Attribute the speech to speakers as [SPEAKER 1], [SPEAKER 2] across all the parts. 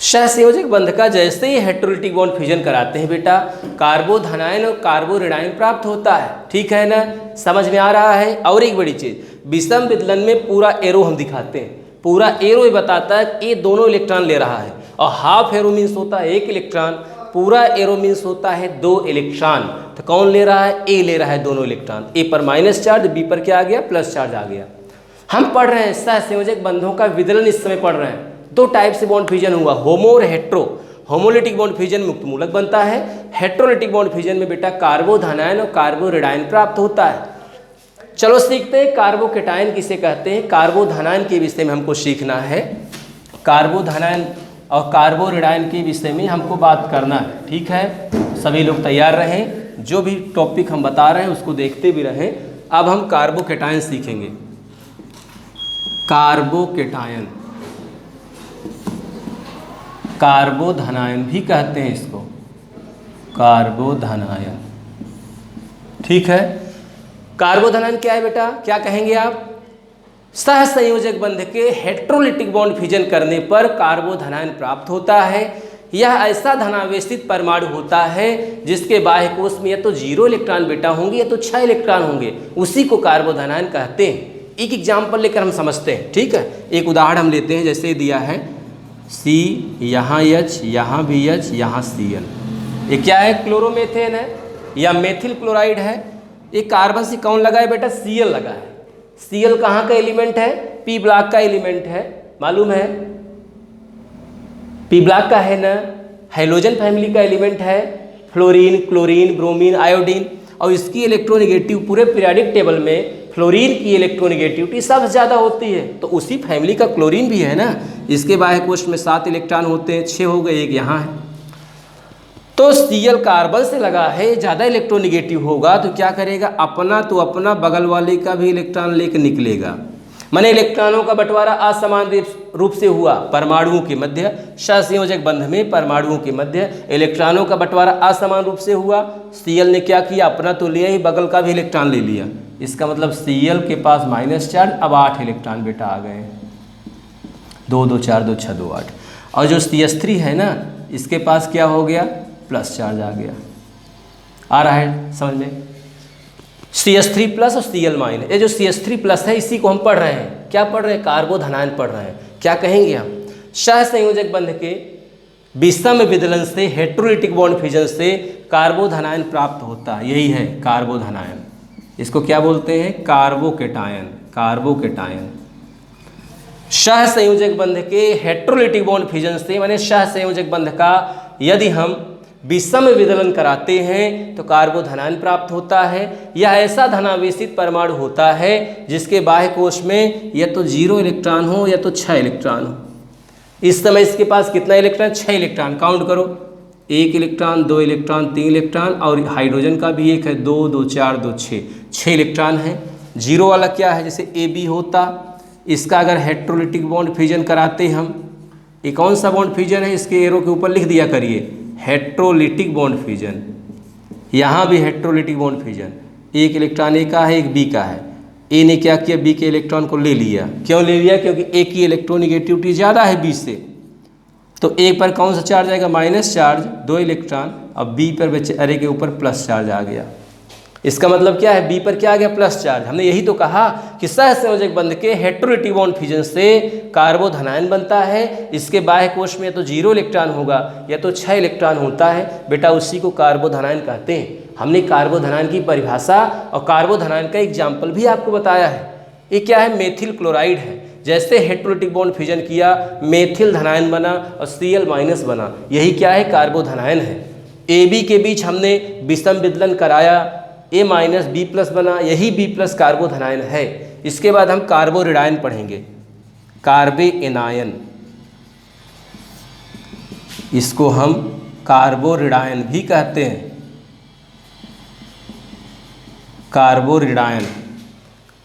[SPEAKER 1] सहसंयोजक बंध का जैसे ही हेटेरोलिटिक बॉन्ड फ्यूजन कराते हैं बेटा, कार्बोधनायन और कार्बोरेडायन प्राप्त होता है। ठीक है ना, समझ में आ रहा है। और एक बड़ी चीज, विषम विदलन में पूरा एरो हम दिखाते हैं, पूरा एरो ये बताता है कि ये दोनों इलेक्ट्रॉन ले रहा है, और हाफ एरो मीन्स होता है 1 इलेक्ट्रॉन, पूरा एरो मीन्स होता है 2 इलेक्ट्रॉन। तो कौन ले रहा है? ए ले रहा है दोनों इलेक्ट्रॉन। ए पर माइनस चार्ज, बी पर क्या आ गया? प्लस चार्ज आ गया। हम पढ़ रहे हैं सहसंयोजक बंधों का विदलन, इस समय पढ़ रहे हैं। 2 टाइप से बॉन्ड फ्यूजन हुआ, होमो और हेट्रो। होमोलिटिक बॉन्ड फ्यूजन मुक्त मूलक बनता है, हेट्रोलिटिक बॉन्ड फ्यूजन में बेटा कार्बोधनायन और कार्बोरेडायन प्राप्त होता है। चलो सीखते हैं कार्बोकेटायन किसे कहते हैं। कार्बोधनायन के विषय में हमको सीखना है, कार्बोधनायन और कार्बोरेडायन के विषय में हमको बात करना है। ठीक है, सभी लोग तैयार रहें, जो भी टॉपिक हम बता रहे हैं उसको देखते भी रहें। अब हम कार्बोकेटायन सीखेंगे। कार्बोकेटायन, कार्बोधनायन भी कहते हैं इसको, कार्बोधनायन। ठीक है, कार्बोधनायन क्या है बेटा? क्या कहेंगे आप? सहसंयोजक बंध के हेटेरोलिटिक बॉन्ड फ्यूजन करने पर कार्बोधनायन प्राप्त होता है। यह ऐसा धनावेशित परमाणु होता है जिसके बाह्य कोश में या तो 0 इलेक्ट्रॉन बेटा होंगे या तो 6 इलेक्ट्रॉन होंगे, उसी को कार्बोधनायन कहते हैं। एक एग्जाम्पल लेकर हम समझते हैं। ठीक है, एक उदाहरण हम लेते हैं, जैसे दिया है C, यहाँ H, यहाँ भी H, यहाँ Cl। ये क्या है? क्लोरोमेथेन है या मेथिल क्लोराइड है। ये कार्बन से कौन लगा है बेटा? Cl लगा है। Cl कहाँ का एलिमेंट है? पी ब्लॉक का एलिमेंट है, मालूम है? पी ब्लॉक का है ना, हाइड्रोजन फैमिली का एलिमेंट है। फ्लोरीन, क्लोरीन, ब्रोमीन, आयोडीन, और इसकी इलेक्ट्रोनेगेटिव पूरे पीरियोडिक टेबल में फ्लोरीन की इलेक्ट्रोनेगेटिविटी सबसे ज़्यादा होती है, तो उसी फैमिली का क्लोरीन भी है ना। इसके बाह्य कोश में 7 इलेक्ट्रॉन होते हैं, 6 हो गए, एक यहाँ है। तो Cl कार्बन से लगा है, ज़्यादा इलेक्ट्रोनेगेटिव होगा तो क्या करेगा? अपना तो अपना, बगल वाले का भी इलेक्ट्रॉन लेकर निकलेगा। माने इलेक्ट्रॉनों का बंटवारा असमान रूप से हुआ परमाणुओं के मध्य। सहसंयोजक बंध में परमाणुओं के मध्य इलेक्ट्रॉनों का बंटवारा असमान रूप से हुआ। Cl ने क्या किया? अपना तो लिया ही, बगल का भी इलेक्ट्रॉन ले लिया। इसका मतलब Cl के पास माइनस चार्ज, अब 8 इलेक्ट्रॉन बेटा आ गए। 2 2 4 2 6 2 8। और जो CH3 है ना, इसके पास क्या हो गया? प्लस चार्ज आ गया। आ रहा है समझ में? CH3 प्लस और Cl माइनस। ये जो CH3 प्लस है इसी को हम पढ़ रहे हैं। क्या पढ़ रहे हैं? कार्बोधनायन पढ़ रहे हैं। क्या कहेंगे हम? सहसंयोजक बंध के विषम विदलन से, हेटेरोलिटिक बॉन्ड फ्यूजन से कार्बोधनायन प्राप्त होता है, यही है कार्बोधनायन। इसको क्या बोलते हैं? Carbocation, carbocation. सहसंयोजक बंध के हेटेरोलिटिक बॉन्ड फ्यूजन से, माने सहसंयोजक बंध का यदि हम विषम विदलन कराते हैं तो कार्बोधनायन प्राप्त होता है। यह ऐसा धनावेशित परमाणु होता है जिसके बाह्य कोश में या तो 0 इलेक्ट्रॉन हो या तो 6 इलेक्ट्रॉन हो। इस समय इसके पास कितना इलेक्ट्रॉन? 6 इलेक्ट्रॉन। काउंट करो, 1 इलेक्ट्रॉन, 2 इलेक्ट्रॉन, 3 इलेक्ट्रॉन, और हाइड्रोजन का भी एक है, 2 2 4 2 6 इलेक्ट्रॉन है। 0 वाला क्या है? जैसे AB होता, इसका अगर हेटेरोलिटिक बॉन्ड फ्यूजन कराते हम, ये कौन सा बॉन्ड फ्यूजन है? इसके एरो के ऊपर लिख दिया करिए, हेटेरोलिटिक बॉन्ड फ्यूजन। यहाँ भी हेटेरोलिटिक बॉन्ड फ्यूजन, 1 इलेक्ट्रॉन ए का है, एक बी का है। ए ने क्या किया? बी के इलेक्ट्रॉन को ले लिया। क्यों ले लिया? क्योंकि ए की इलेक्ट्रोनेगेटिविटी ज़्यादा है बी से, तो ए पर कौन सा चार्ज आएगा? Minus charge, 2 electron. अब बी पर बेचारे के ऊपर प्लस चार्ज आ गया। इसका मतलब क्या है? बी पर क्या आ गया? Plus charge. हमने यही तो कहा कि सहसंयोजक बंध के हेटेरोलिटिक बॉन्ड फ्यूजन से कार्बोधनायन बनता है। इसके बाह्य कोश में या तो 0 इलेक्ट्रॉन होगा या तो 6 इलेक्ट्रॉन होता है बेटा, उसी को कार्बोधनायन कहते हैं। हमने कार्बोधनायन की परिभाषा और कार्बोधनायन का एग्जाम्पल भी आपको बताया है। ये क्या है? मेथिल क्लोराइड है। जैसे हेटेरोलिटिक बॉन्ड फ्यूजन किया, मेथिल धनायन बना और Cl माइनस बना, यही क्या है? कार्बोधनायन है। AB के बीच हमने विषम विदलन कराया, A माइनस B प्लस बना, यही B प्लस कार्बोधनायन है। इसके बाद हम कार्बोरेडायन पढ़ेंगे, कार्बेएनायन। इसको हम कार्बोरेडायन भी कहते हैं, कार्बोरेडायन।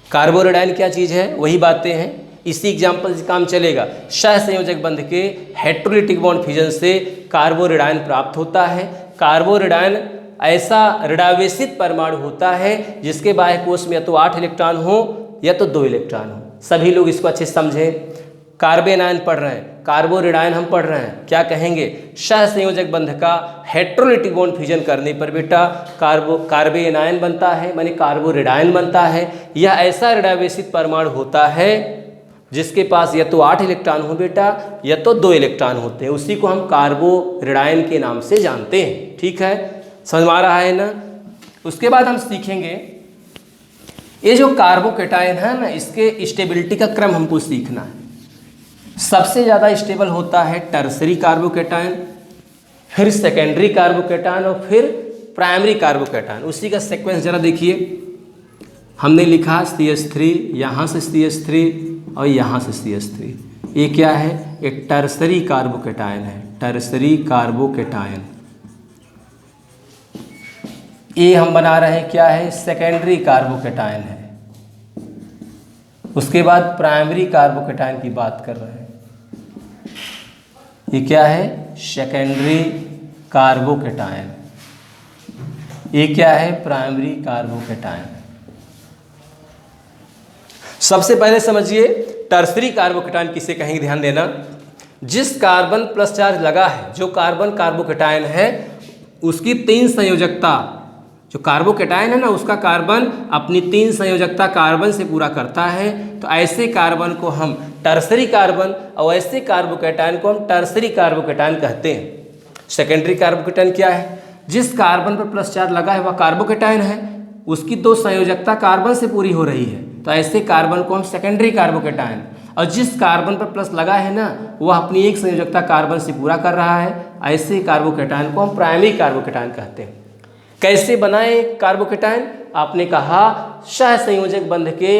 [SPEAKER 1] कार्बोरेडायन क्या चीज़ है? वही बातें हैं, इसी एग्जाम्पल से काम चलेगा। सहसंयोजक बंध के हेटेरोलिटिक बॉन्ड फ्यूजन से कार्बोरेडायन प्राप्त होता है। कार्बोरेडायन ऐसा ऋणावेशित परमाणु होता है जिसके बाह्य कोश में या तो 8 इलेक्ट्रॉन हो या तो 2 इलेक्ट्रॉन हो। सभी लोग इसको अच्छे से समझें। कार्बेन आयन पढ़ रहे हैं, कार्बोरेडायन हम पढ़ रहे हैं, क्या कहेंगे? सहसंयोजक बंध का हेट्रोलिटिक बॉन्ड फ्यूजन करने पर बेटा कार्बेन आयन बनता है, माने कार्बोरेडायन बनता है। यह ऐसा रेडावेशित परमाणु होता है जिसके पास या तो 8 इलेक्ट्रॉन हो बेटा या तो 2 इलेक्ट्रॉन होते हैं, उसी को हम कार्बोरेडायन के नाम से जानते हैं। ठीक है, समझ में आ रहा है ना? उसके बाद हम सीखेंगे ये जो कार्बोकेटायन है ना, इसके स्टेबिलिटी का क्रम हमको सीखना है। सबसे ज़्यादा स्टेबल होता है टर्सरी कार्बोकेटायन, फिर सेकेंडरी कार्बोकेटायन और फिर प्राइमरी कार्बोकेटायन। उसी का सीक्वेंस जरा देखिए, हमने लिखा CH3, यहाँ से CH3 और यहाँ से CH3। ये क्या है? एक टर्सरी कार्बोकेटायन है, टर्सरी कार्बोकेटायन। ये हम बना रहे हैं क्या है? सेकेंडरी कार्बोकेटायन है। उसके बाद प्राइमरी कार्बोकेटायन की बात कर रहे हैं, ये क्या है? Secondary carbocation. ये क्या है? Primary carbocation. सबसे पहले समझिए टर्सरी कार्बोकेटायन किसे कहेंगे, ध्यान देना। जिस कार्बन प्लस चार्ज लगा है, जो कार्बन कार्बोकेटायन है, उसकी 3 संयोजकता, जो कार्बोकेटायन है ना, उसका कार्बन अपनी 3 संयोजकता कार्बन से पूरा करता है। तो ऐसे कार्बन को हम टर्सरी कार्बन और ऐसे कार्बोकेटायन को हम टर्सरी कार्बोकेटायन कहते हैं। सेकेंडरी कार्बोकेटायन क्या है? जिस कार्बन पर प्लस चार्ज लगा है वह कार्बोकेटायन है, उसकी 2 संयोजकता कार्बन से पूरी हो रही है, तो ऐसे कार्बन को हम सेकेंडरी कार्बोकेटायन। और जिस कार्बन पर प्लस लगा है ना, वह अपनी 1 संयोजकता कार्बन से पूरा कर रहा है, ऐसे कार्बोकेटायन को हम प्राइमरी कार्बोकेटायन कहते हैं। कैसे बनाए कार्बोकेटायन? आपने कहा सहसंयोजक बंध के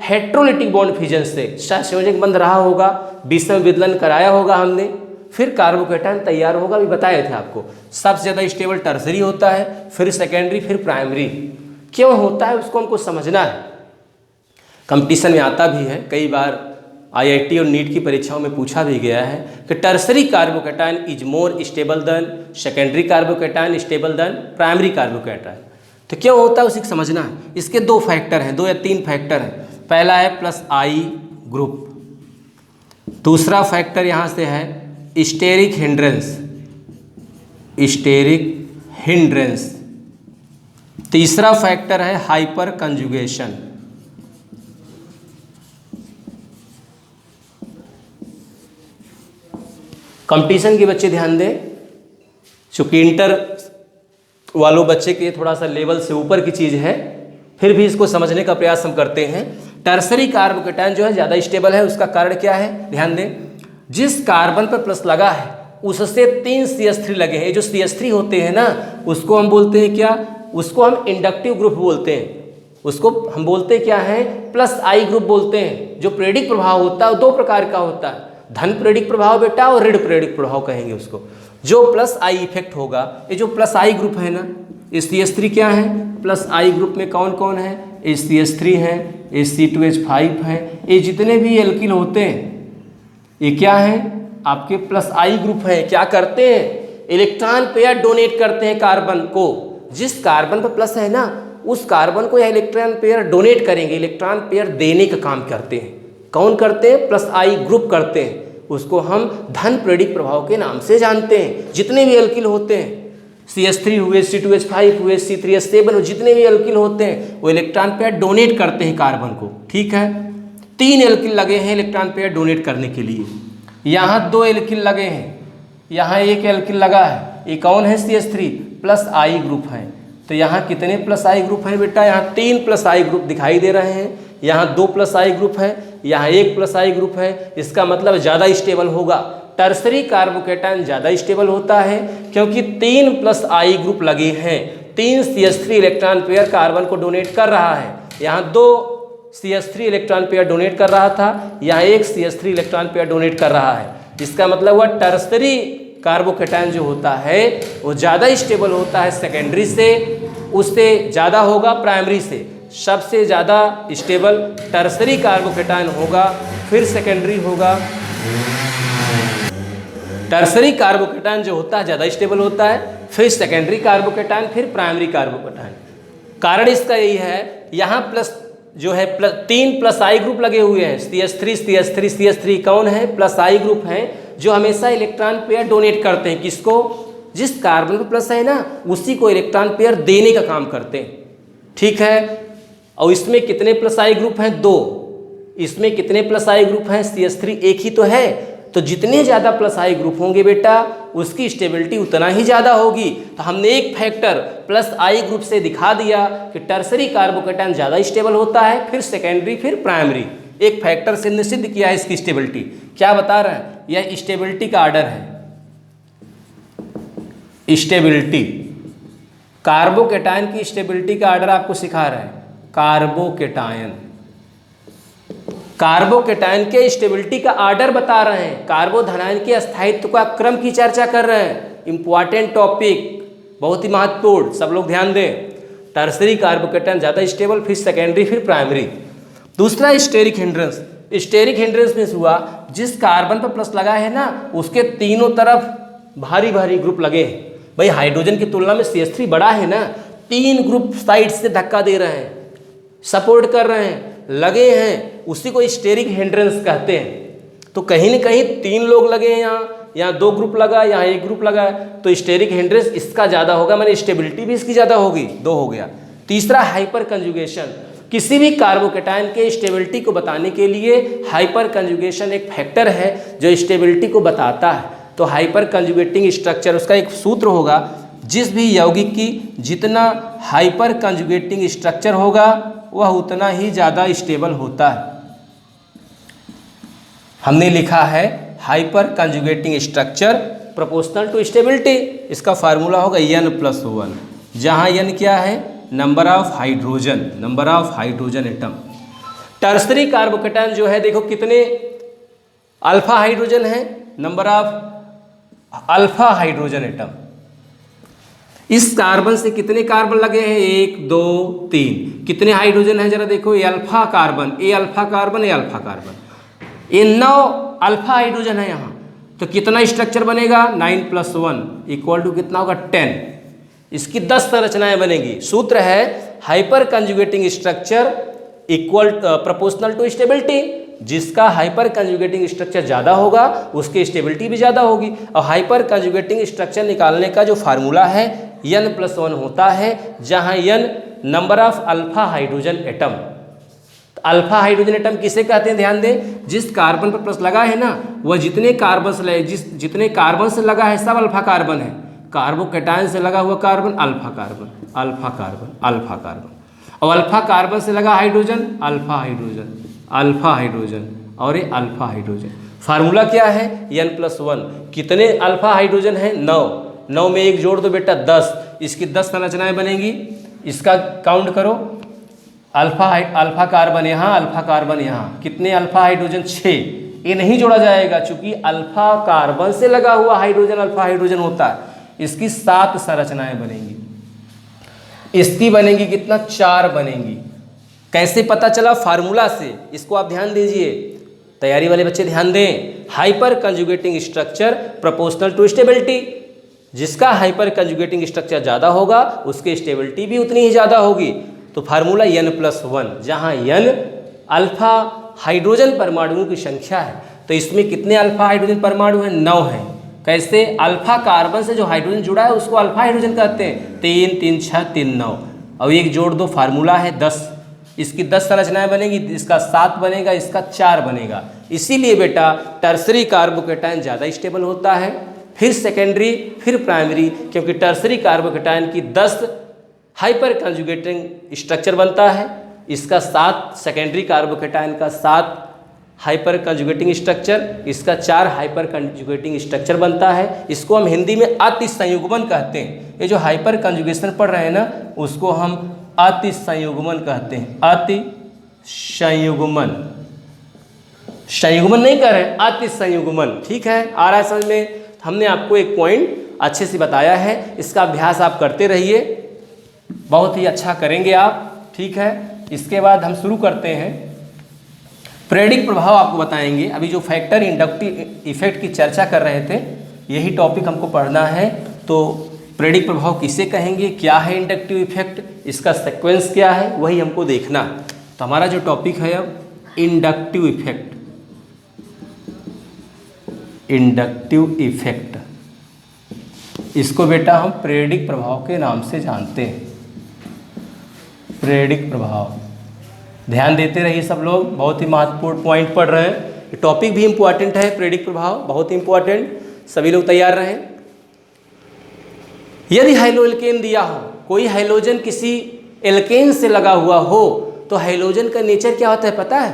[SPEAKER 1] हेट्रोलिटिक बॉन्ड फ्यूजन से। सहसंयोजक बंध रहा होगा, विषम विदलन कराया होगा हमने, फिर कार्बोकेटायन तैयार होगा, अभी बताए थे आपको। सबसे ज़्यादा स्टेबल टर्सरी होता है, फिर सेकेंडरी, फिर प्राइमरी। क्यों होता है उसको हमको समझना है। कंपटीशन में आता भी है, कई बार IIT और नीट की परीक्षाओं में पूछा भी गया है कि tertiary carbocation is more stable then secondary carbocation stable then primary carbocation. तो क्यों होता है उसी को समझना है। इसके 2 फैक्टर हैं, 2 या 3 फैक्टर हैं। पहला है +I ग्रुप, दूसरा फैक्टर यहाँ से है स्टेरिक हिंड्रेंस, स्टेरिक हिंड्रेंस, तीसरा फैक्टर है हाइपर कंजुगेशन। कंपटीशन के बच्चे ध्यान दें, चूँकि इंटर वालों बच्चे के थोड़ा सा लेवल से ऊपर की चीज़ है, फिर भी इसको समझने का प्रयास हम करते हैं। टर्सरी कार्बोकेटायन जो है ज़्यादा स्टेबल है, उसका कारण क्या है? ध्यान दें, जिस कार्बन पर प्लस लगा है उससे 3 CH3 लगे हैं। जो CH3 होते हैं ना, उसको हम बोलते हैं क्या? उसको हम इंडक्टिव ग्रुप बोलते हैं। उसको हम बोलते क्या है? +I ग्रुप बोलते हैं। जो प्रेरिक प्रभाव होता है वो 2 प्रकार का होता है, धन प्रेरिक प्रभाव बेटा और ऋण प्रेरिक प्रभाव कहेंगे उसको। जो +I इफेक्ट होगा, ये जो +I ग्रुप है ना, ये CH3 क्या है? +I ग्रुप में कौन कौन है? ये CH3 है, ये C2H5 है, ये जितने भी एल्किल होते हैं ये क्या है? आपके +I ग्रुप है। क्या करते हैं? इलेक्ट्रॉन पेयर डोनेट करते हैं कार्बन को। जिस कार्बन पर प्लस है ना, उस कार्बन को यह इलेक्ट्रॉन पेयर डोनेट करेंगे, इलेक्ट्रॉन पेयर देने का काम करते हैं। कौन करते हैं? +I ग्रुप करते हैं। उसको हम धन प्रेरिक प्रभाव के नाम से जानते हैं। जितने भी एल्किल होते हैं, CH3 हुए, C2H5 हुए, C3H7 जितने भी एल्किल होते हैं, वो इलेक्ट्रॉन पेयर डोनेट करते हैं कार्बन को। ठीक है, 3 एल्किल लगे हैं इलेक्ट्रॉन पेयर डोनेट करने के लिए। यहाँ 2 एल्किल लगे हैं, यहाँ 1 एल्किल लगा है। ये कौन है? CH3 +I ग्रुप है। तो यहाँ कितने +I ग्रुप हैं बेटा? यहाँ 3 +I ग्रुप दिखाई दे रहे हैं। यहाँ 2 +I ग्रुप है, यहाँ 1 +I ग्रुप है। इसका मतलब ज़्यादा स्टेबल होगा। टर्सरी कार्बोकेटायन ज़्यादा स्टेबल होता है क्योंकि 3 +I ग्रुप लगे हैं। 3 CH3 इलेक्ट्रॉन पेयर कार्बन को डोनेट कर रहा है। यहाँ 2 CH3 इलेक्ट्रॉन पेयर डोनेट कर रहा था, यहाँ 1 CH3 इलेक्ट्रॉन पेयर डोनेट कर रहा है। इसका मतलब हुआ टर्सरी कार्बोकेटायन जो होता है वो ज़्यादा स्टेबल होता है सेकेंडरी से, उससे ज़्यादा होगा प्राइमरी से। सबसे ज़्यादा स्टेबल टर्सरी कार्बोकेटायन होगा, फिर सेकेंडरी होगा। टर्सरी कार्बोकेटायन जो होता है ज़्यादा स्टेबल होता है, फिर सेकेंडरी कार्बोकेटायन, फिर प्राइमरी कार्बोकेटायन। कारण इसका यही है, यहाँ जो है तीन प्लस आई ग्रुप लगे हुए हैं, CH3 CH3 CH3 कौन है? प्लस आई ग्रुप हैं जो हमेशा इलेक्ट्रॉन पेयर डोनेट करते हैं। किसको? जिस कार्बन पर प्लस है ना उसी को इलेक्ट्रॉन पेयर देने का काम करते हैं, ठीक है। और इसमें कितने प्लस आई ग्रुप हैं? 2। इसमें कितने प्लस आई ग्रुप हैं? CH3 एक ही तो है। तो जितने ज़्यादा प्लस आई ग्रुप होंगे बेटा उसकी स्टेबिलिटी उतना ही ज़्यादा होगी। तो हमने एक फैक्टर प्लस आई ग्रुप से दिखा दिया कि टर्सरी कार्बोकैटायन ज़्यादा स्टेबल होता है, फिर सेकेंडरी, फिर प्राइमरी। एक फैक्टर से सिद्ध किया है इसकी स्टेबिलिटी। क्या बता रहे हैं? यह स्टेबिलिटी का आर्डर है। स्टेबिलिटी, कार्बोकैटायन की स्टेबिलिटी का आर्डर आपको सिखा रहे हैं। कार्बोकैटायन के स्टेबिलिटी का आर्डर बता रहे हैं। कार्बोधनायन के स्थायित्व का क्रम की चर्चा कर रहे हैं। इंपॉर्टेंट टॉपिक, बहुत ही महत्वपूर्ण, सब लोग ध्यान दें। टर्सरी कार्बोकैटायन ज़्यादा स्टेबल, फिर सेकेंडरी, फिर प्राइमरी। दूसरा स्टेरिक हिंड्रेंस। स्टेरिक हिंड्रेंस में हुआ जिस कार्बन पर प्लस लगा है ना उसके तीनों तरफ भारी भारी ग्रुप लगे हैं। भाई हाइड्रोजन की तुलना में CH3 बड़ा है ना, 3 ग्रुप साइड से धक्का दे रहे हैं, सपोर्ट कर रहे हैं, लगे हैं, उसी को स्टेरिक हिंड्रेंस कहते हैं। तो कहीं न कहीं 3 लोग लगे हैं, यहाँ 2 ग्रुप लगा, यहाँ 1 ग्रुप लगा, तो स्टेरिक हिंड्रेंस इसका ज़्यादा होगा, माने स्टेबिलिटी भी इसकी ज़्यादा होगी। 2 हो गया। तीसरा हाइपर कंजुगेशन। किसी भी कार्बोकैटायन के स्टेबिलिटी को बताने के लिए हाइपर कंजुगेशन एक फैक्टर है जो स्टेबिलिटी को बताता है। तो हाइपर कंजुगेटिंग स्ट्रक्चर, उसका एक सूत्र होगा, जिस भी यौगिक की जितना हाइपर कंजुगेटिंग स्ट्रक्चर होगा वह उतना ही ज़्यादा स्टेबल होता है। हमने लिखा है hyper conjugating structure proportional to stability. इसका फार्मूला होगा N+1, जहाँ N क्या है? Number of hydrogen atom. Tertiary carbocation जो है देखो कितने अल्फा हाइड्रोजन है, number of alpha hydrogen atom. इस कार्बन से कितने कार्बन लगे हैं? 1 2 3। कितने हाइड्रोजन है जरा देखो? ये अल्फा कार्बन, ये अल्फा कार्बन, ये अल्फा कार्बन, ये 9 अल्फा हाइड्रोजन है यहाँ। तो कितना स्ट्रक्चर बनेगा? 9+1 इक्वल टू कितना होगा? 10। इसकी 10 संरचनाएं बनेगी। सूत्र है hyper conjugating structure equal proportional to stability. जिसका हाइपर कंजुगेटिंग स्ट्रक्चर ज़्यादा होगा उसकी स्टेबिलिटी भी ज़्यादा होगी। और हाइपर कंजुगेटिंग स्ट्रक्चर निकालने का जो फार्मूला है N+1 होता है, जहाँ N number of alpha hydrogen atom. Alpha hydrogen atom किसे कहते हैं? ध्यान दें, जिस कार्बन पर प्लस लगा है ना वह जितने कार्बन से लगा है सब अल्फा कार्बन है। कार्बोकैटायन से लगा हुआ carbon alpha carbon, alpha carbon, alpha carbon. और अल्फा कार्बन से लगा hydrogen alpha hydrogen, alpha hydrogen, और ये अल्फा हाइड्रोजन। फार्मूला क्या है? N+1। कितने अल्फा हाइड्रोजन है? 9 में 1 जोड़ दो बेटा 10। इसकी 10 संरचनाएं बनेंगी। इसका काउंट करो। अल्फा कार्बन यहाँ, अल्फा कार्बन यहाँ, कितने अल्फा हाइड्रोजन? 6। ये नहीं जोड़ा जाएगा क्योंकि अल्फा कार्बन से लगा हुआ हाइड्रोजन अल्फा हाइड्रोजन होता है। इसकी 7 संरचनाएं बनेंगी। इसकी बनेंगी कितना? 4 बनेंगी। कैसे पता चला? फार्मूला से। इसको आप ध्यान दीजिए, तैयारी वाले बच्चे ध्यान दें। Hyper conjugating structure proportional to stability. जिसका हाइपर कंजुगेटिंग स्ट्रक्चर ज़्यादा होगा उसकी स्टेबिलिटी भी उतनी ही ज़्यादा होगी। तो फार्मूला N+1, जहाँ N अल्फा हाइड्रोजन परमाणुओं की संख्या है। तो इसमें कितने अल्फा हाइड्रोजन परमाणु हैं? 9 हैं। कैसे? अल्फा कार्बन से जो हाइड्रोजन जुड़ा है उसको अल्फा हाइड्रोजन कहते हैं। 3 3 6 3 9। और 1 जोड़ दो, फार्मूला है 10। इसकी 10 संरचनाएं बनेगी, इसका 7 बनेगा, इसका 4 बनेगा। इसीलिए बेटा टर्सरी कार्बोकैटायन ज़्यादा स्टेबल होता है, फिर सेकेंडरी, फिर प्राइमरी, क्योंकि टर्सरी कार्बोकैटायन की 10 हाइपर कंजुगेटिंग स्ट्रक्चर बनता है, इसका 7 सेकेंडरी कार्बोकैटायन का 7 हाइपर कंजुगेटिंग स्ट्रक्चर, इसका 4 हाइपर कंजुगेटिंग स्ट्रक्चर बनता है। इसको हम हिंदी में अतिसंयुग्मन कहते हैं। ये जो हाइपर कंजुगेशन पढ़ रहे हैं ना उसको हम अतिसंयुग्मन कहते हैं। अतिसंयुग्मन, संयुग्मन नहीं कर रहे, अतिसंयुग्मन। ठीक है, आ रहा है समझ में? हमने आपको एक पॉइंट अच्छे से बताया है, इसका अभ्यास आप करते रहिए, बहुत ही अच्छा करेंगे आप। ठीक है, इसके बाद हम शुरू करते हैं। प्रेडिक प्रभाव आपको बताएंगे। अभी जो फैक्टर इंडक्टिव इफेक्ट की चर्चा कर रहे थे यही टॉपिक हमको पढ़ना है। तो प्रेडिक प्रभाव किसे कहेंगे, क्या है इंडक्टिव इफेक्ट, इसका सीक्वेंस क्या है, वही हमको देखना। तो हमारा जो टॉपिक है अब इंडक्टिव इफेक्ट, इंडक्टिव इफेक्ट, इसको बेटा हम प्रेरिक प्रभाव के नाम से जानते हैं। प्रेरिक प्रभाव, ध्यान देते रहिए सब लोग, बहुत ही महत्वपूर्ण पॉइंट पढ़ रहे हैं। ये टॉपिक भी इंपॉर्टेंट है, प्रेरिक प्रभाव बहुत ही इंपॉर्टेंट, सभी लोग तैयार रहें। यदि हाइलोएल्केन दिया हो, कोई हाइलोजन किसी एल्केन से लगा हुआ हो, तो हाइलोजन का नेचर क्या होता है पता है?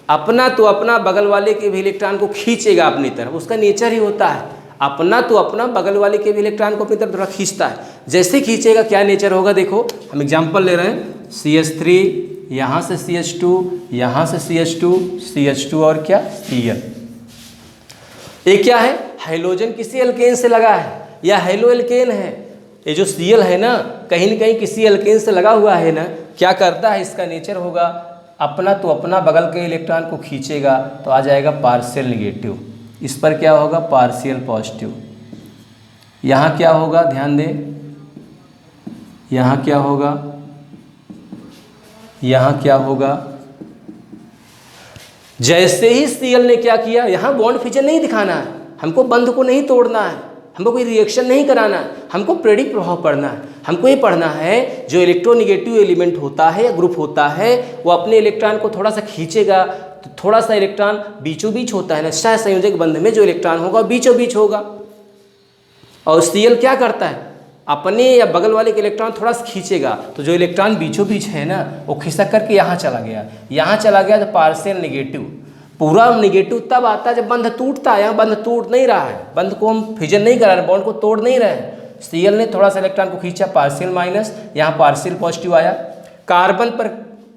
[SPEAKER 1] अपना तो अपना बगल वाले के भी इलेक्ट्रॉन को खींचेगा अपनी तरफ, उसका नेचर ही होता है। अपना तो अपना बगल वाले के भी इलेक्ट्रॉन को अपनी तरफ थोड़ा खींचता है। जैसे खींचेगा क्या नेचर होगा, देखो हम एग्जांपल ले रहे हैं, CH3, यहाँ से CH2, यहाँ से CH2, CH2 और क्या Cl। ये क्या है? हाइलोजन किसी एल्केन से लगा है या हाइलोएल्केन है। ये जो Cl है ना, कहीं न कहीं किसी एल्केन से लगा हुआ है ना, क्या करता है, इसका नेचर होगा अपना तो अपना बगल के इलेक्ट्रॉन को खींचेगा, तो आ जाएगा पार्शियल निगेटिव। इस पर क्या होगा? Partial positive. यहाँ क्या होगा, ध्यान दें, यहाँ क्या होगा, यहाँ क्या होगा। जैसे ही Cl ने क्या किया, यहाँ बॉन्ड फिजन नहीं दिखाना है, हमको बंध को नहीं तोड़ना है, हमको कोई रिएक्शन नहीं कराना है, हमको प्रेरिक प्रभाव पढ़ना है। हमको ये पढ़ना है जो इलेक्ट्रोनिगेटिव एलिमेंट होता है या ग्रुप होता है, वो अपने इलेक्ट्रॉन को थोड़ा सा खींचेगा, तो थोड़ा सा इलेक्ट्रॉन बीचों बीच होता है ना, शायद संयोजक बंध में जो इलेक्ट्रॉन होगा बीचों बीच होगा। और Cl क्या करता है, अपने या बगल वाले के इलेक्ट्रॉन थोड़ा सा खींचेगा, तो जो इलेक्ट्रॉन बीचों बीच है ना, वो खिसक करके यहाँ चला गया, यहाँ चला गया, तो पार्शियल निगेटिव। पूरा निगेटिव तब आता है जब बंध टूटता है। यहाँ बंध टूट नहीं रहा है, बंध को हम फिजन नहीं करा रहे, बॉन्ड को तोड़ नहीं रहे हैं। Cl ने थोड़ा सा इलेक्ट्रॉन को खींचा, पार्शियल माइनस, यहाँ पार्शियल पॉजिटिव आया। कार्बन पर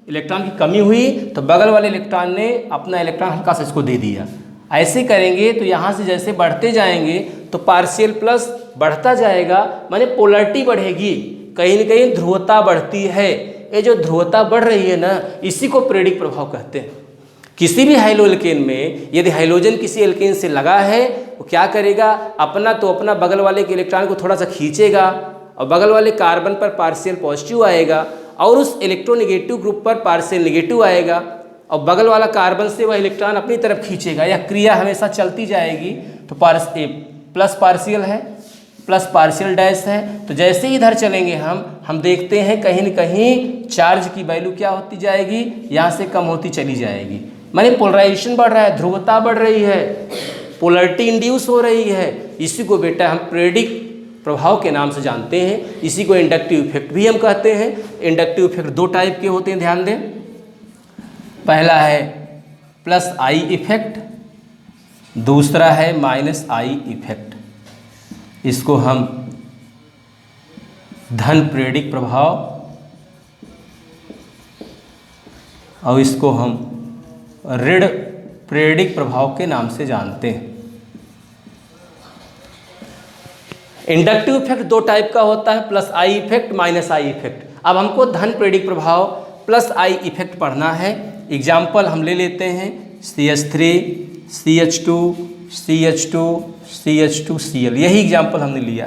[SPEAKER 1] इलेक्ट्रॉन की कमी हुई, तो बगल वाले इलेक्ट्रॉन ने अपना इलेक्ट्रॉन हल्का सा इसको दे दिया। ऐसे करेंगे तो यहाँ से जैसे बढ़ते जाएंगे तो पार्शियल प्लस बढ़ता जाएगा, माने पोलरिटी बढ़ेगी, कहीं न कहीं ध्रुवता बढ़ती है। ये जो ध्रुवता बढ़ रही है ना, इसी को प्रेरिक प्रभाव कहते हैं। किसी भी हाइलोएल्केन में यदि हाइलोजन किसी एल्केन से लगा है, वो क्या करेगा, अपना तो अपना बगल वाले के इलेक्ट्रॉन को थोड़ा सा खींचेगा, और बगल वाले कार्बन पर पार्शियल पॉजिटिव आएगा, और उस इलेक्ट्रोनिगेटिव ग्रुप पर पार्शियल निगेटिव आएगा, और बगल वाला कार्बन से वह इलेक्ट्रॉन अपनी तरफ खींचेगा। यह क्रिया हमेशा चलती जाएगी। तो प्लस पार्शियल है, प्लस पार्शियल डैश है, तो जैसे ही इधर चलेंगे हम देखते हैं कहीं न कहीं चार्ज की वैल्यू क्या होती जाएगी, यहाँ से कम होती चली जाएगी। माने पोलराइजेशन बढ़ रहा है, ध्रुवता बढ़ रही है, पोलरिटी इंड्यूस हो रही है। इसी को बेटा हम प्रेरिक प्रभाव के नाम से जानते हैं। इसी को इंडक्टिव इफेक्ट भी हम कहते हैं। इंडक्टिव इफेक्ट दो टाइप के होते हैं, ध्यान दें। पहला है प्लस आई इफेक्ट, दूसरा है माइनस आई इफेक्ट। इसको हम धन प्रेरिक प्रभाव और इसको हम ऋण प्रेरिक प्रभाव के नाम से जानते हैं। इंडक्टिव इफेक्ट दो टाइप का होता है, plus I effect, minus I effect. अब हमको धन प्रेरिक प्रभाव प्लस आई इफेक्ट पढ़ना है। एग्जाम्पल हम ले लेते हैं, CH3, CH2, CH2, CH2, Cl, यही एग्जाम्पल हमने लिया।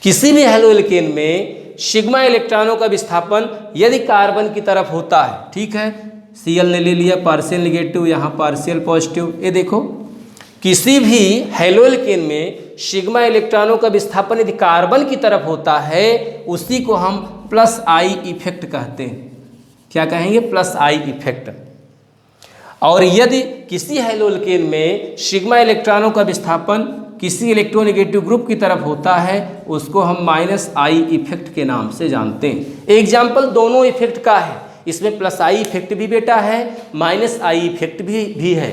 [SPEAKER 1] किसी भी हाइलोएल्केन में सिग्मा इलेक्ट्रॉनों का विस्थापन यदि कार्बन की तरफ होता है, ठीक है, Cl ने ले लिया पार्शियल निगेटिव, यहाँ पार्शियल पॉजिटिव। ये देखो, किसी भी हाइलोएल्केन में सिग्मा इलेक्ट्रॉनों का विस्थापन यदि कार्बन की तरफ होता है, उसी को हम प्लस आई इफेक्ट कहते हैं। क्या कहेंगे? Plus I effect. और यदि किसी हाइलोएल्केन में सिग्मा इलेक्ट्रॉनों का विस्थापन किसी इलेक्ट्रोनिगेटिव ग्रुप की तरफ होता है, उसको हम माइनस आई इफेक्ट के नाम से जानते हैं। एग्जाम्पल दोनों इफेक्ट का है, इसमें प्लस आई इफेक्ट भी बेटा है, माइनस आई इफेक्ट भी है।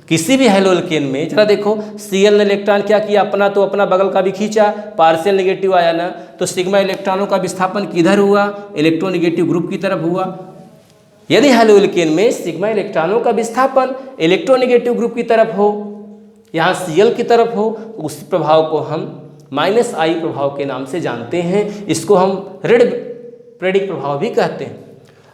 [SPEAKER 1] किसी भी हाइलोएल्केन में जरा देखो, Cl ने इलेक्ट्रॉन क्या किया, अपना तो अपना बगल का भी खींचा, पार्शियल निगेटिव आया ना, तो सिग्मा इलेक्ट्रॉनों का विस्थापन किधर हुआ? इलेक्ट्रोनिगेटिव ग्रुप की तरफ हुआ। यदि हाइलोएल्केन में सिग्मा इलेक्ट्रॉनों का विस्थापन इलेक्ट्रोनिगेटिव ग्रुप की तरफ हो, यहाँ Cl की तरफ हो, उस प्रभाव को हम माइनस आई प्रभाव के नाम से जानते हैं। इसको हम ऋण प्रेरिक प्रभाव भी कहते हैं।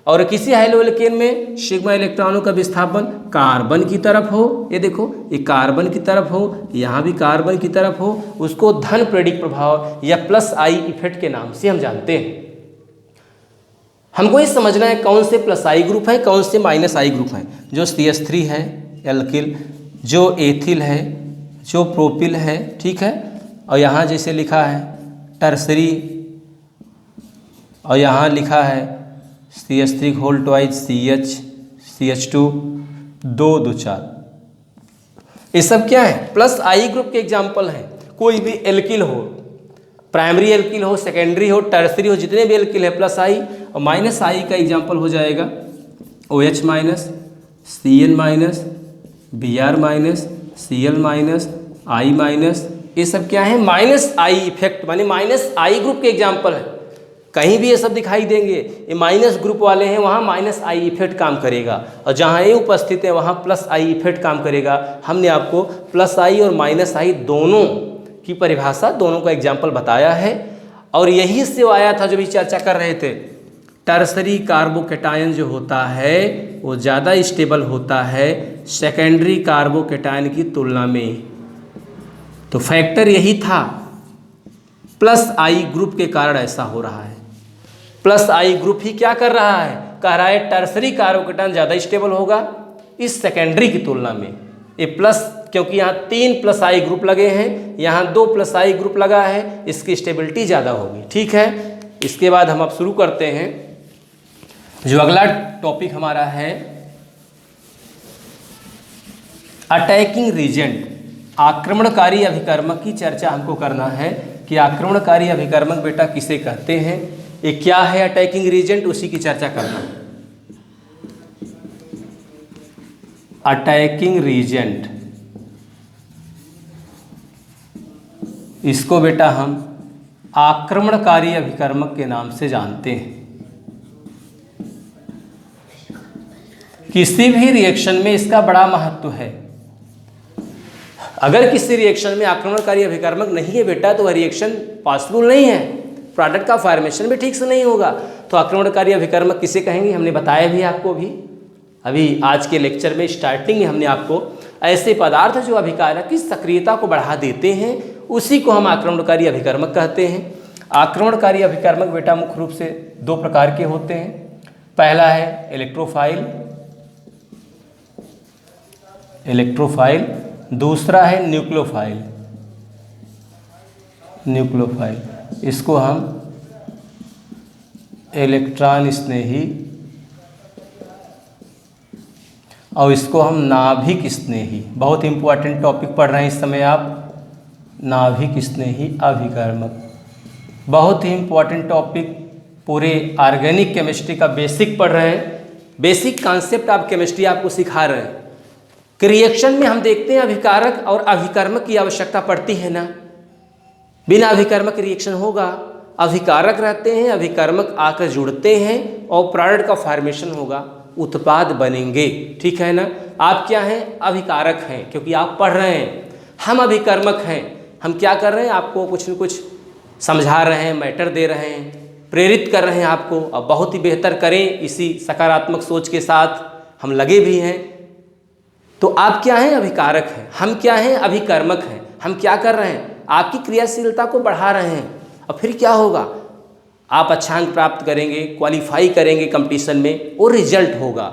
[SPEAKER 1] और किसी हाइलोएल्केन में सिग्मा इलेक्ट्रॉनों का विस्थापन कार्बन की तरफ हो, ये देखो, ये कार्बन की तरफ हो, यहाँ भी कार्बन की तरफ हो, उसको धन प्रेरिक प्रभाव या प्लस आई इफेक्ट के नाम से हम जानते हैं। हमको ये समझना है कौन से प्लस आई ग्रुप है, कौन से माइनस आई ग्रुप है। जो CH3 है एल्किल, जो एथिल है, जो प्रोपिल है, ठीक है। और यहाँ जैसे लिखा है टर्सरी, और यहाँ लिखा है CH3 होल ट्वाइस CH2 2 2 4, ये सब क्या है? प्लस आई ग्रुप के एग्जाम्पल हैं। कोई भी एल्किल हो, प्राइमरी एल्किल हो, सेकेंडरी हो, टर्सरी हो, जितने भी एल्किल है प्लस आई। और माइनस आई का एग्जाम्पल हो जाएगा OH minus, Cl minus, Br minus, Cl minus, I minus, ये सब क्या है? माइनस आई इफेक्ट, माने माइनस आई ग्रुप के एग्जाम्पल है। कहीं भी ये सब दिखाई देंगे, ये माइनस ग्रुप वाले हैं, वहाँ माइनस आई इफेक्ट काम करेगा, और जहाँ ये उपस्थित है वहाँ प्लस आई इफेक्ट काम करेगा। हमने आपको प्लस आई और माइनस आई दोनों की परिभाषा, दोनों का एग्जाम्पल बताया है। और यही से आया था जो भी चर्चा कर रहे थे, टर्सरी कार्बोकैटायन जो होता है वो ज़्यादा स्टेबल होता है सेकेंडरी कार्बोकैटायन की तुलना में। तो फैक्टर यही था, प्लस आई ग्रुप के कारण ऐसा हो रहा है। प्लस आई ग्रुप ही क्या कर रहा है? कह रहा है टर्सरी कार्बोकैटायन ज़्यादा स्टेबल होगा इस सेकेंडरी की तुलना में। ये प्लस, क्योंकि यहाँ 3 प्लस आई ग्रुप लगे हैं, यहाँ 2 प्लस आई ग्रुप लगा है, इसकी स्टेबिलिटी ज़्यादा होगी, ठीक है। इसके बाद हम अब शुरू करते हैं। जो अगला टॉपिक हमारा है अटैकिंग रीजेंट, आक्रमणकारी अभिकर्मक की चर्चा हमको करना है कि आक्रमणकारी अभिकर्मक बेटा किसे कहते हैं, ये क्या है अटैकिंग रीजेंट, उसी की चर्चा करना है। अटैकिंग रीजेंट, इसको बेटा हम आक्रमणकारी अभिकर्मक के नाम से जानते हैं। किसी भी रिएक्शन में इसका बड़ा महत्व है। अगर किसी रिएक्शन में आक्रमणकारी अभिकर्मक नहीं है बेटा तो वह रिएक्शन पॉसिबल नहीं है, प्रोडक्ट का फॉर्मेशन भी ठीक से नहीं होगा। तो आक्रमणकारी अभिकर्मक किसे कहेंगे, हमने बताया भी आपको भी अभी आज के लेक्चर में स्टार्टिंग में हमने आपको ऐसे पदार्थ जो अभिकारक की सक्रियता को बढ़ा देते हैं उसी को हम आक्रमणकारी अभिकर्मक कहते हैं। आक्रमणकारी अभिकर्मक बेटा मुख्य रूप से 2 प्रकार के होते हैं। पहला है इलेक्ट्रोफाइल, दूसरा है न्यूक्लियोफाइल। इसको हम इलेक्ट्रॉन स्नेही और इसको हम नाभिक स्नेही, बहुत इंपॉर्टेंट टॉपिक पढ़ रहे हैं इस समय आप, नाभिक स्नेही अभिकर्मक, बहुत ही इंपॉर्टेंट टॉपिक, पूरे ऑर्गेनिक केमिस्ट्री का बेसिक पढ़ रहे हैं, बेसिक कॉन्सेप्ट आप केमिस्ट्री आपको सिखा रहे हैं। कि रिएक्शन में हम देखते हैं अभिकारक और अभिकर्मक की आवश्यकता पड़ती है ना, बिना अभिकर्मक रिएक्शन होगा, अभिकारक रहते हैं, अभिकर्मक आकर जुड़ते हैं और प्रोडक्ट का फॉर्मेशन होगा, उत्पाद बनेंगे, ठीक है ना। आप क्या हैं? अभिकारक हैं, क्योंकि आप पढ़ रहे हैं। हम अभिकर्मक हैं, हम क्या कर रहे हैं? आपको कुछ न कुछ समझा रहे हैं, मैटर दे रहे हैं, प्रेरित कर रहे हैं आपको, अब बहुत ही बेहतर करें इसी सकारात्मक सोच के साथ हम लगे भी हैं। तो आप क्या हैं? अभिकारक हैं। हम क्या हैं? अभिकर्मक हैं। हम क्या कर रहे हैं? आपकी क्रियाशीलता को बढ़ा रहे हैं, और फिर क्या होगा? आप अच्छा अंक प्राप्त करेंगे, क्वालिफाई करेंगे कंपटीशन में, और रिजल्ट होगा,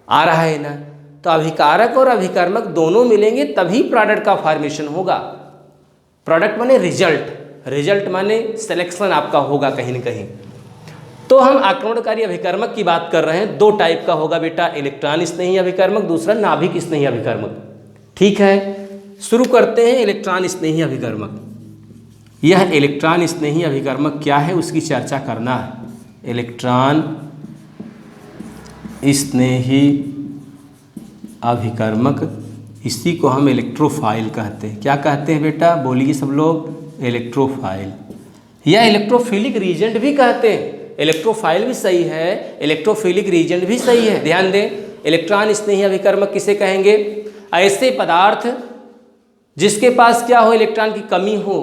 [SPEAKER 1] आ रहा है ना। तो अभिकारक और अभिकर्मक दोनों मिलेंगे तभी प्रोडक्ट का फॉर्मेशन होगा। प्रोडक्ट माने रिजल्ट माने सिलेक्शन आपका होगा कहीं न कहीं। तो हम आक्रमणकारी अभिकर्मक की बात कर रहे हैं, 2 टाइप का होगा बेटा, इलेक्ट्रॉन स्नेही अभिकर्मक, दूसरा नाभिक स्नेही अभिकर्मक, ठीक है। शुरू करते हैं इलेक्ट्रॉन स्नेही अभिकर्मक। यह इलेक्ट्रॉन स्नेही अभिकर्मक क्या है उसकी चर्चा करना है। इलेक्ट्रॉन स्नेही अभिकर्मक, इसी को हम इलेक्ट्रोफाइल कहते हैं। क्या कहते हैं बेटा? बोलिए सब लोग, इलेक्ट्रोफाइल या इलेक्ट्रोफिलिक रीजेंट भी कहते हैं। इलेक्ट्रोफाइल भी सही है, इलेक्ट्रोफिलिक रीजेंट भी सही है। ध्यान दें, इलेक्ट्रॉन स्नेही अभिकर्मक किसे कहेंगे? ऐसे पदार्थ जिसके पास क्या हो? इलेक्ट्रॉन की कमी हो,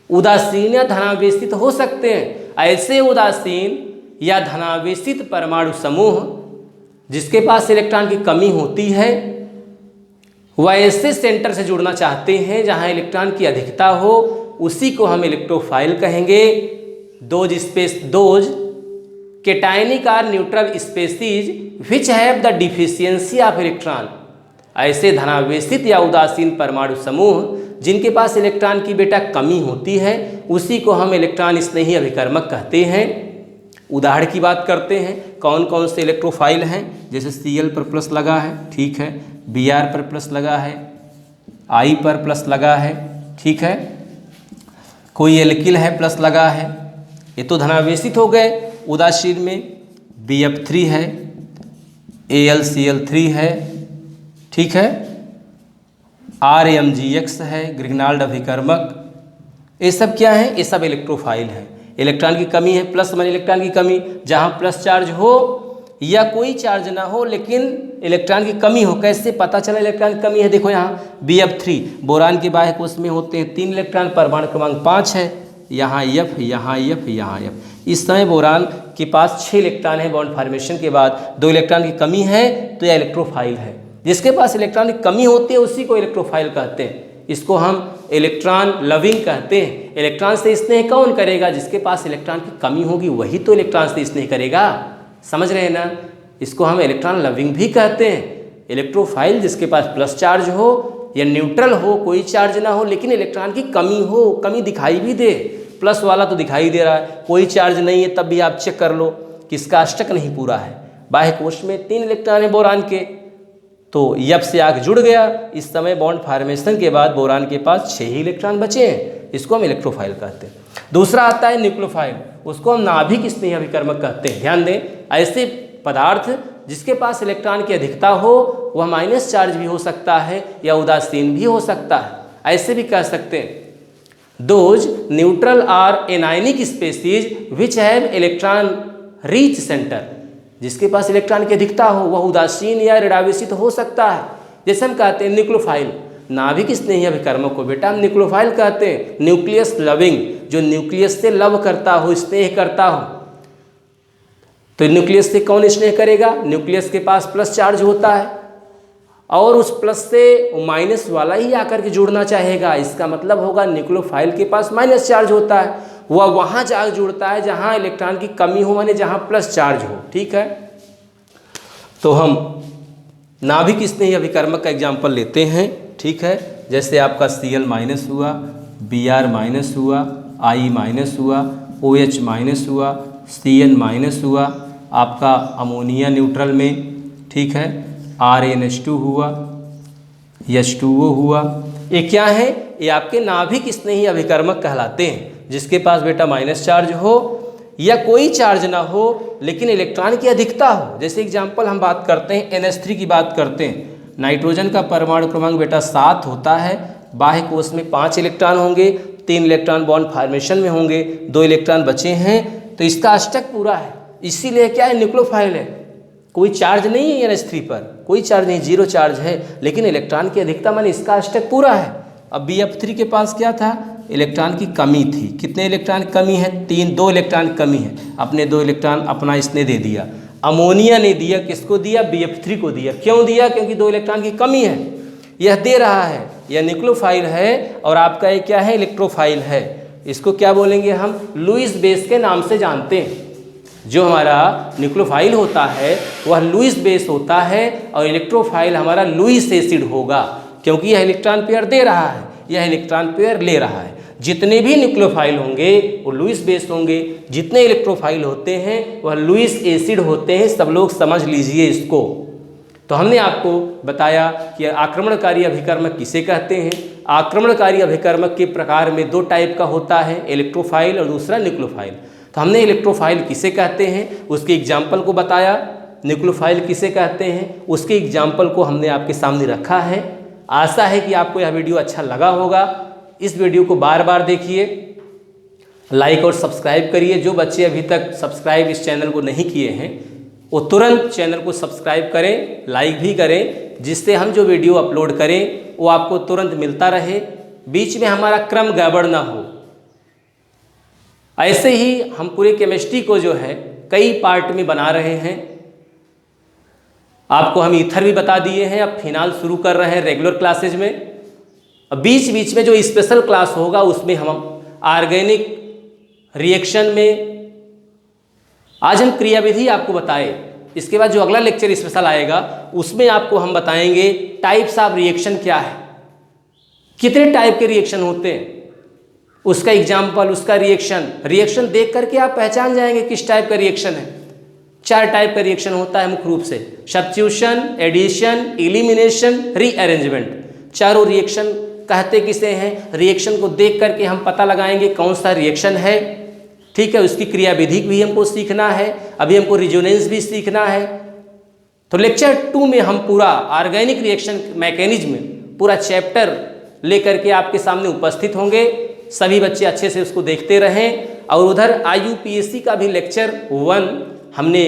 [SPEAKER 1] उदासीन या धनावेशित हो सकते हैं। ऐसे उदासीन या धनावेशित परमाणु समूह जिसके पास इलेक्ट्रॉन की कमी होती है, वह ऐसे सेंटर से जुड़ना चाहते हैं जहां इलेक्ट्रॉन की अधिकता हो, उसी को हम इलेक्ट्रोफाइल कहेंगे। Those cationic or neutral species which have the deficiency of electron. ऐसे धनावेशित या उदासीन परमाणु समूह जिनके पास इलेक्ट्रॉन की बेटा कमी होती है उसी को हम इलेक्ट्रॉन स्नेही अभिकर्मक कहते हैं। उदाहरण की बात करते हैं, कौन कौन से इलेक्ट्रोफाइल हैं, जैसे Cl पर प्लस लगा है, ठीक है, Br पर प्लस लगा है, I पर प्लस लगा है, ठीक है, कोई एल्किल है प्लस लगा है, ये तो धनावेशित हो गए। उदासीन में Bf3 है, AlCl3 है, ठीक है, RMgX है ग्रिग्नाल्ड अभिकर्मक, ये सब क्या है, ये सब इलेक्ट्रोफाइल है। इलेक्ट्रॉन की कमी है, प्लस माने इलेक्ट्रॉन की कमी, जहाँ प्लस चार्ज हो या कोई चार्ज ना हो लेकिन इलेक्ट्रॉन की कमी हो। कैसे पता चला इलेक्ट्रॉन की कमी है, देखो यहाँ Bf3 बोरान के बाह्य कोश में होते हैं 3 इलेक्ट्रॉन, परमाणु क्रमांक 5 है, यहाँ F, यहाँ F, यहाँ F। इस समय बोरान के पास 6 इलेक्ट्रॉन है, बॉन्ड फॉर्मेशन के बाद 2 इलेक्ट्रॉन की कमी है तो यह इलेक्ट्रोफाइल है। जिसके पास इलेक्ट्रॉन की कमी होती है उसी को इलेक्ट्रोफाइल कहते हैं। इसको हम इलेक्ट्रॉन लविंग कहते हैं। इलेक्ट्रॉन से स्नेह कौन करेगा, जिसके पास इलेक्ट्रॉन की कमी होगी वही तो इलेक्ट्रॉन से स्नेह करेगा, समझ रहे हैं ना। इसको हम इलेक्ट्रॉन लविंग भी कहते हैं। इलेक्ट्रोफाइल जिसके पास प्लस चार्ज हो या न्यूट्रल हो, कोई चार्ज ना हो लेकिन इलेक्ट्रॉन की कमी हो, कमी दिखाई भी दे, प्लस वाला तो दिखाई दे रहा है, कोई चार्ज नहीं है तब भी आप चेक कर लो कि इसका अष्टक नहीं पूरा है। बाह्य कोश में 3 इलेक्ट्रॉन है बोरान के, तो F से आग जुड़ गया। इस समय बॉन्ड फॉर्मेशन के बाद बोरान के पास 6 ही इलेक्ट्रॉन बचे हैं, इसको हम इलेक्ट्रोफाइल कहते हैं। दूसरा आता है न्यूक्लियोफाइल, उसको हम नाभिक स्नेही अभिकर्मक कहते हैं। ध्यान दें, ऐसे पदार्थ जिसके पास इलेक्ट्रॉन की अधिकता हो वह माइनस चार्ज भी हो सकता है या उदासीन भी हो सकता है। ऐसे भी कह सकते हैं those neutral or anionic species which have electron rich center. जिसके पास इलेक्ट्रॉन की अधिकता हो वह उदासीन या ऋणावेशित हो सकता है। जैसे हम कहते हैं न्यूक्लियोफाइल, नाभिक स्नेही अभिकर्मक को बेटा हम न्यूक्लियोफाइल कहते हैं। न्यूक्लियस लविंग, जो न्यूक्लियस से लव करता हो, स्नेह करता हो। तो न्यूक्लियस से कौन स्नेह करेगा, न्यूक्लियस के पास प्लस चार्ज होता है और उस प्लस से माइनस वाला ही आकर के जुड़ना चाहेगा। इसका मतलब होगा न्यूक्लियोफाइल के पास माइनस चार्ज होता है, वह वहाँ जाकर जुड़ता है जहाँ इलेक्ट्रॉन की कमी हो, माने जहाँ प्लस चार्ज हो, ठीक है। तो हम नाभिक स्नेही अभिकर्मक का एग्जाम्पल लेते हैं, ठीक है। जैसे आपका Cl माइनस हुआ, Br माइनस हुआ, I माइनस हुआ, OH माइनस हुआ, Cn माइनस हुआ, आपका अमोनिया न्यूट्रल में, ठीक है, RnH2 हुआ, H2O हुआ। ये क्या है, ये आपके नाभिक स्नेही अभिकर्मक कहलाते हैं। जिसके पास बेटा माइनस चार्ज हो या कोई चार्ज ना हो लेकिन इलेक्ट्रॉन की अधिकता हो। जैसे एग्जांपल हम बात करते हैं NH3 की बात करते हैं। नाइट्रोजन का परमाणु क्रमांक बेटा 7 होता है, बाह्य कोश में 5 इलेक्ट्रॉन होंगे, 3 इलेक्ट्रॉन बॉन्ड फॉर्मेशन में होंगे, 2 इलेक्ट्रॉन बचे हैं, तो इसका अष्टक पूरा है। इसीलिए क्या है, न्यूक्लियोफाइल है। कोई चार्ज नहीं है NH3 पर, कोई चार्ज नहीं, 0 चार्ज है, लेकिन इलेक्ट्रॉन की अधिकता माने इसका अष्टक पूरा है। अब Bf3 के पास क्या था, इलेक्ट्रॉन की कमी थी। कितने इलेक्ट्रॉन की कमी है, 2 इलेक्ट्रॉन की कमी है। अपने 2 इलेक्ट्रॉन अपना इसने दे दिया, अमोनिया ने दिया, किसको दिया, Bf3 को दिया। क्यों दिया, क्योंकि 2 इलेक्ट्रॉन की कमी है, यह दे रहा है। यह न्यूक्लियोफाइल है और आपका ये क्या है, इलेक्ट्रोफाइल है। इसको क्या बोलेंगे हम, लुईस बेस के नाम से जानते हैं। जो हमारा न्यूक्लियोफाइल होता है वह लुईस बेस होता है और इलेक्ट्रोफाइल हमारा लुईस एसिड होगा, क्योंकि यह इलेक्ट्रॉन पेयर दे रहा है, यह इलेक्ट्रॉन पेयर ले रहा है। जितने भी न्यूक्लियोफाइल होंगे वो लुईस बेस होंगे, जितने इलेक्ट्रोफाइल होते हैं वह लुईस एसिड होते हैं। सब लोग समझ लीजिए इसको। तो हमने आपको बताया कि आक्रमणकारी अभिकर्मक किसे कहते हैं। आक्रमणकारी अभिकर्मक के प्रकार में 2 टाइप का होता है, इलेक्ट्रोफाइल और दूसरा न्यूक्लियोफाइल। तो हमने इलेक्ट्रोफाइल किसे कहते हैं उसके एग्जाम्पल को बताया, न्यूक्लियोफाइल किसे कहते हैं उसके एग्जाम्पल को हमने आपके सामने रखा है। आशा है कि आपको यह वीडियो अच्छा लगा होगा। इस वीडियो को बार बार देखिए, लाइक और सब्सक्राइब करिए। जो बच्चे अभी तक सब्सक्राइब इस चैनल को नहीं किए हैं वो तुरंत चैनल को सब्सक्राइब करें, लाइक भी करें, जिससे हम जो वीडियो अपलोड करें वो आपको तुरंत मिलता रहे, बीच में हमारा क्रम गड़बड़ ना हो। ऐसे ही हम पूरे केमिस्ट्री को जो है कई पार्ट में बना रहे हैं। आपको हम ईथर भी बता दिए हैं, अब फिनाल शुरू कर रहे हैं रेगुलर क्लासेज में। अब बीच बीच में जो स्पेशल क्लास होगा उसमें हम ऑर्गेनिक रिएक्शन में आज हम क्रियाविधि आपको बताए, इसके बाद जो अगला लेक्चर स्पेशल आएगा उसमें आपको हम बताएंगे टाइप्स ऑफ रिएक्शन क्या है, कितने टाइप के रिएक्शन होते हैं, उसका एग्जाम्पल, उसका रिएक्शन देख करके आप पहचान जाएंगे किस टाइप का रिएक्शन है। 4 टाइप का रिएक्शन होता है मुख्य रूप से, सब्स्टिट्यूशन, एडिशन, एलिमिनेशन, रीअरेंजमेंट। चारों रिएक्शन कहते किसे हैं, रिएक्शन को देख करके हम पता लगाएंगे कौन सा रिएक्शन है। ठीक है, उसकी क्रियाविधि भी हमको सीखना है, अभी हमको रिजोनेंस भी सीखना है। तो लेक्चर 2 में हम पूरा ऑर्गेनिक रिएक्शन मैकेनिज्म पूरा चैप्टर लेकर के आपके सामने उपस्थित होंगे। सभी बच्चे अच्छे से उसको देखते रहें। और उधर IUPAC का भी लेक्चर 1 हमने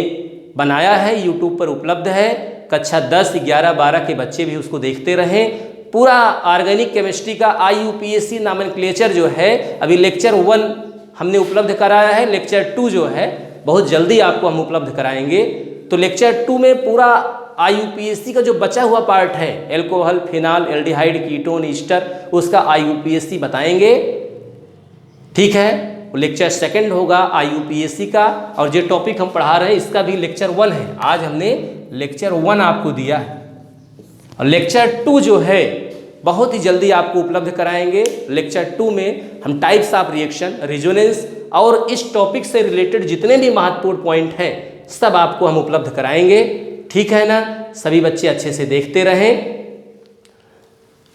[SPEAKER 1] बनाया है, यूट्यूब पर उपलब्ध है। कक्षा 10, 11, 12 के बच्चे भी उसको देखते रहें। पूरा ऑर्गेनिक केमिस्ट्री का IUPAC नॉमेनक्लेचर जो है अभी लेक्चर 1 हमने उपलब्ध कराया है, लेक्चर 2 जो है बहुत जल्दी आपको हम उपलब्ध कराएंगे। तो लेक्चर 2 में पूरा IUPAC का जो बचा हुआ पार्ट है, alcohol, phenol, aldehyde, ketone, ester, उसका IUPAC बताएंगे। ठीक है, लेक्चर 2 होगा IUPAC का, और जो टॉपिक हम पढ़ा रहे हैं इसका भी लेक्चर 1 है। आज हमने लेक्चर 1 आपको दिया है, और लेक्चर 2 जो है बहुत ही जल्दी आपको उपलब्ध कराएंगे। लेक्चर 2 में हम टाइप्स ऑफ रिएक्शन, रिजोनेंस और इस टॉपिक से रिलेटेड जितने भी महत्वपूर्ण पॉइंट हैं सब आपको हम उपलब्ध कराएंगे। ठीक है ना, सभी बच्चे अच्छे से देखते रहें।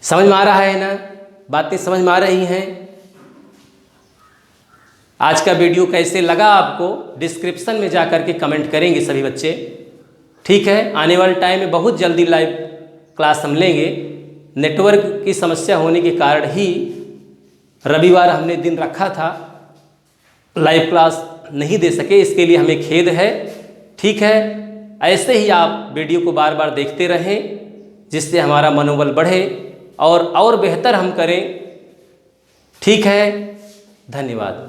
[SPEAKER 1] समझ में आ रहा है ना, बातें समझ में आ रही हैं। आज का वीडियो कैसे लगा आपको डिस्क्रिप्शन में जा करके कमेंट करेंगे सभी बच्चे। ठीक है, आने वाले टाइम में बहुत जल्दी लाइव क्लास हम लेंगे। नेटवर्क की समस्या होने के कारण ही रविवार हमने दिन रखा था, लाइव क्लास नहीं दे सके, इसके लिए हमें खेद है। ठीक है, ऐसे ही आप वीडियो को बार बार देखते रहें जिससे हमारा मनोबल बढ़े और बेहतर हम करें। ठीक है, धन्यवाद।